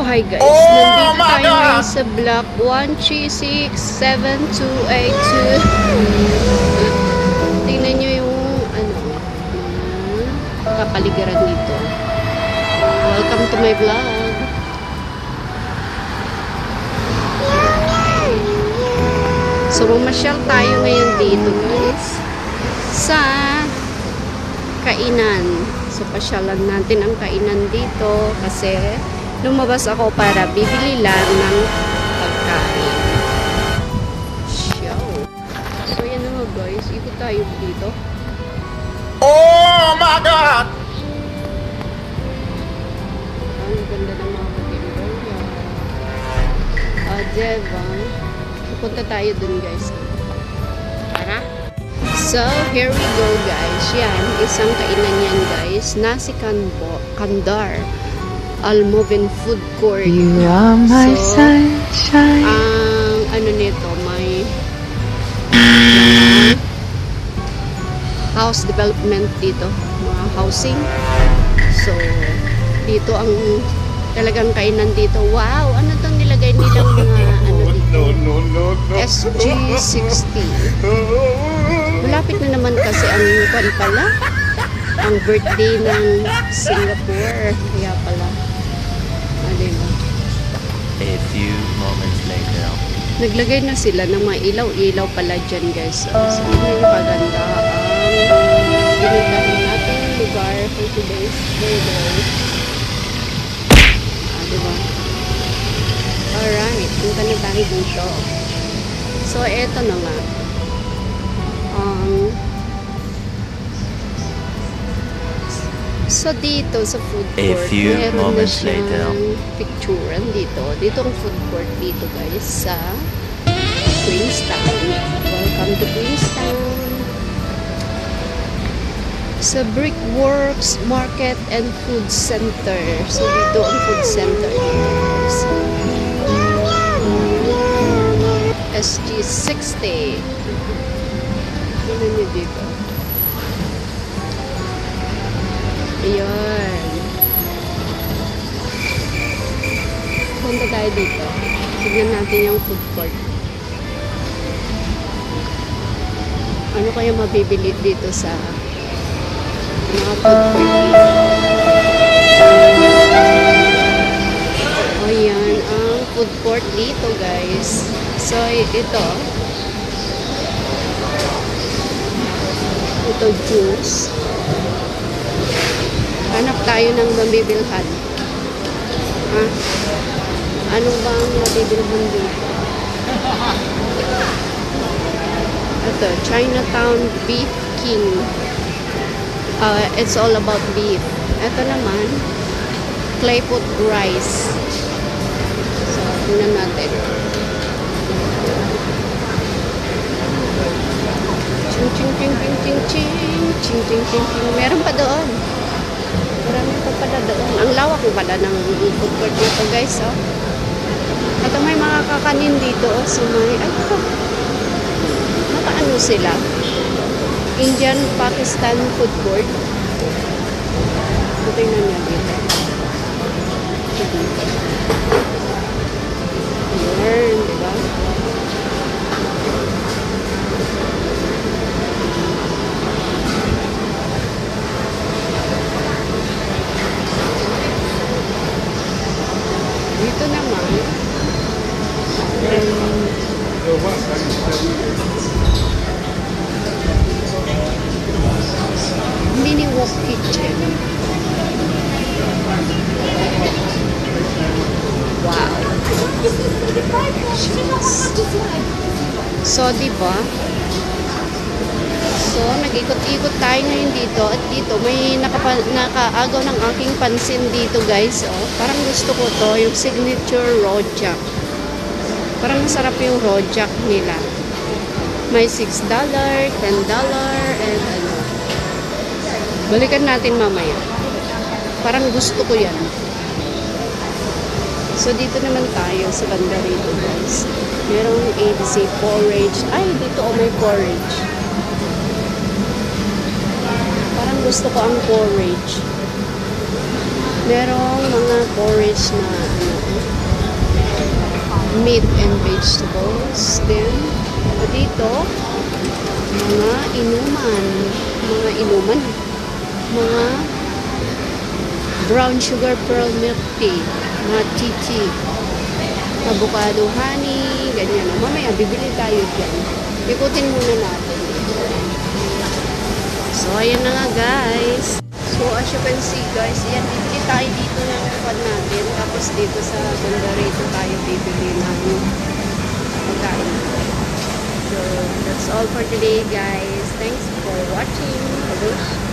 hi guys, nandito tayo ngayon sa block 1367282. Tingnan nyo yung kapaligiran dito. Welcome to my vlog. So mamasyal tayo ngayon dito guys sa kainan. So pasyalan natin ang kainan dito kasi lumabas ako para bibili lang ng pagkain. Show. So yan naman guys, ikot tayo dito. Oh my God! Ang ganda ng mga patimber yan. Diba? Pupunta tayo dun guys. Tara! So, here we go guys. Yan, isang kainan yan guys. Nasi Kandar. Almovin Food Court. You are my sunshine. Ang ano nito, may house development dito. Mga housing. So, dito ang talagang kainan dito. Wow! Ano itong nilagay nilang mga ano dito? No. SG60. Malapit na naman kasi ang kwan pala. Ang birthday ng Singapore. Kaya pala. Diba? A few moments later. Naglagay na sila ng mga ilaw-ilaw pala dyan guys. So, yung kaganda ang ginagawa natin lugar for today's birthday. Diba? Alright, punta na tayo dito. So, eto na nga. So, dito sa food court, A few meron na moments siyang later. picturean dito. Dito ang food court dito guys sa Queenstown. Welcome to Queenstown. Sa Brickworks Market and Food Center. So, dito ang food center guys. SG60. Ano nyo dito? Ayan. Punta tayo dito. Tignan natin yung food court. Ano kaya mabibili dito sa mga food court? Ayan, ang food court dito guys. So, ito juice. Hanap tayo ng mabibilhan. Ha? Ano bang mabibilhan dito? Ito, Chinatown Beef King. It's all about beef. Ito naman, Claypot Rice. So, tingnan natin. Ching. Meron pa doon. Marami pa pala doon. Ang lawak ko pala ng food court dito guys. Oh. At may mga kakanin dito. Oh. So may, nakaano sila? Indian Pakistan food court. Tingnan niya dito. Ayan, diba? Dito naman, mini wok kitchen. Wow. So, diba? So, nag-ikot-ikot tayo ngayon dito. At dito, may nakaagaw ng aking pansin dito, guys. Oh, parang gusto ko to, yung signature rojak. Parang masarap yung rojak nila. May $6, $10, and ano. Balikan natin mamaya. Parang gusto ko yan. So, dito naman tayo sa banda rito, guys. Merong ABC porridge. Ay, dito may porridge. Parang gusto ko ang porridge. Merong mga porridge na ano, meat and vegetables. Then, dito, mga inuman. Mga brown sugar pearl milk tea. Mga chichi. Avocado honey. Ganyan. Mamaya, bibili tayo dyan. Ikutin muna natin. So, ayan na nga guys. So, as you can see guys, yan, bibili tayo dito ng pan natin. Tapos dito sa Bondarito tayo bibili ng pagkain. So, that's all for today guys. Thanks for watching.